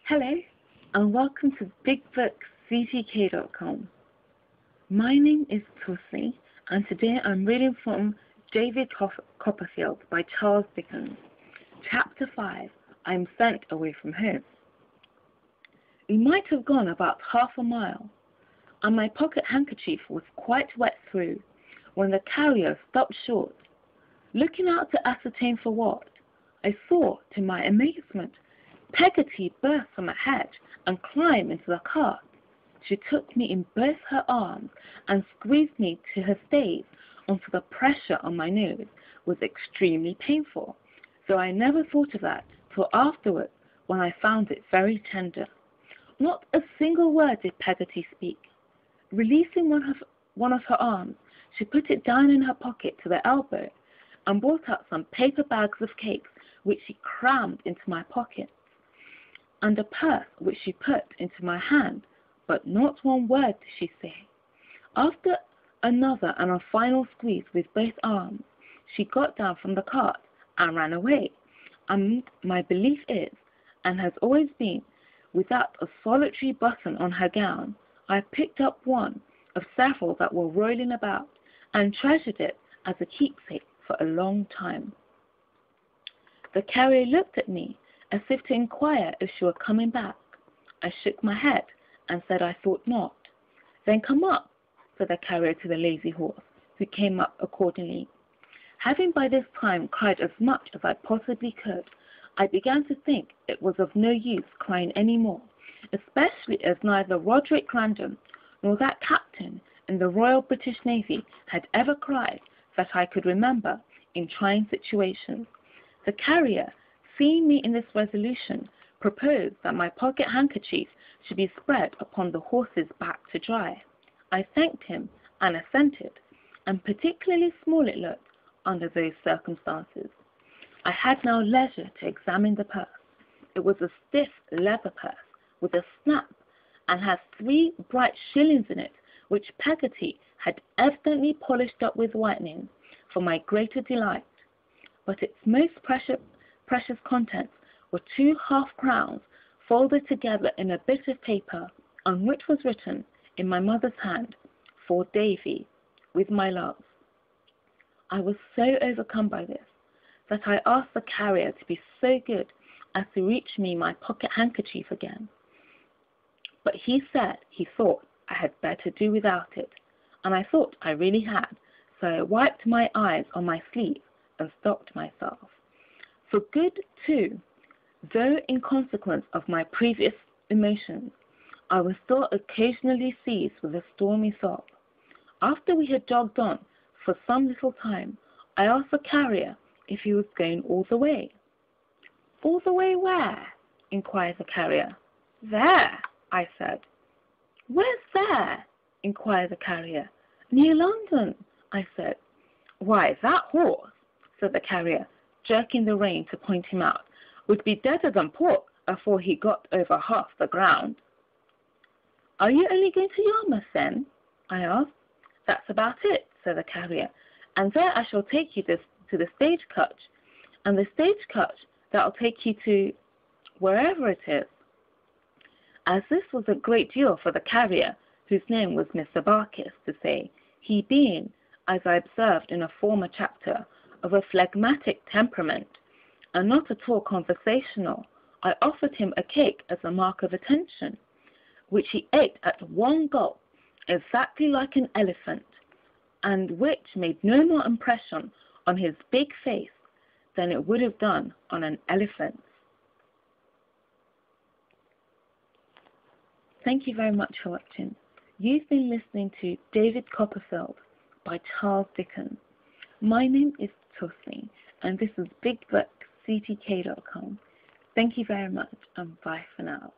Hello, and welcome to BigBookCTK.com. My name is Tussie, and today I'm reading from David Copperfield by Charles Dickens. Chapter 5, I'm Sent Away from Home. We might have gone about half a mile, and my pocket handkerchief was quite wet through, when the carrier stopped short. Looking out to ascertain for what, I saw, to my amazement, Peggotty burst from a hedge and climb into the cart. She took me in both her arms and squeezed me to her stays until the pressure on my nose was extremely painful, though I never thought of that till afterwards, when I found it very tender. Not a single word did Peggotty speak. Releasing one of her arms, she put it down in her pocket to the elbow and brought out some paper bags of cakes which she crammed into my pocket, and a purse which she put into my hand, but not one word did she say. After another and a final squeeze with both arms, she got down from the cart and ran away, and my belief is, and has always been, without a solitary button on her gown, I picked up one of several that were rolling about, and treasured it as a keepsake for a long time. The carrier looked at me, as if to inquire if she were coming back. I shook my head and said I thought not. Then come up, said the carrier to the lazy horse, who came up accordingly. Having by this time cried as much as I possibly could, I began to think it was of no use crying any more, especially as neither Roderick Random nor that captain in the Royal British Navy had ever cried that I could remember in trying situations. The carrier, seeing me in this resolution, proposed that my pocket handkerchief should be spread upon the horse's back to dry. I thanked him and assented, and particularly small it looked under those circumstances. I had now leisure to examine the purse. It was a stiff leather purse with a snap, and had 3 bright shillings in it, which Peggotty had evidently polished up with whitening for my greater delight. But its most precious contents were 2 half-crowns folded together in a bit of paper, on which was written, in my mother's hand, "For Davy, with my love." I was so overcome by this, that I asked the carrier to be so good as to reach me my pocket handkerchief again. But he said he thought I had better do without it, and I thought I really had, so I wiped my eyes on my sleeve and stopped myself. For good, too, though in consequence of my previous emotions, I was still occasionally seized with a stormy sob. After we had jogged on for some little time, I asked the carrier if he was going all the way. "All the way where?" inquired the carrier. "There," I said. "Where's there?" inquired the carrier. "Near London," I said. "Why, that horse," said the carrier, jerking the rein to point him out, "would be deader than pork afore he got over half the ground." "Are you only going to Yarmouth, then?" I asked. "That's about it," said the carrier, "and there I shall take you to the stagecoach, and the stagecoach that'll take you to wherever it is." As this was a great deal for the carrier, whose name was Mr. Barkis, to say, he being, as I observed in a former chapter, of a phlegmatic temperament, and not at all conversational, I offered him a cake as a mark of attention, which he ate at one gulp, exactly like an elephant, and which made no more impression on his big face than it would have done on an elephant's. Thank you very much for watching. You've been listening to David Copperfield by Charles Dickens. My name is Tussie, and this is BigBookCTK.com. Thank you very much, and bye for now.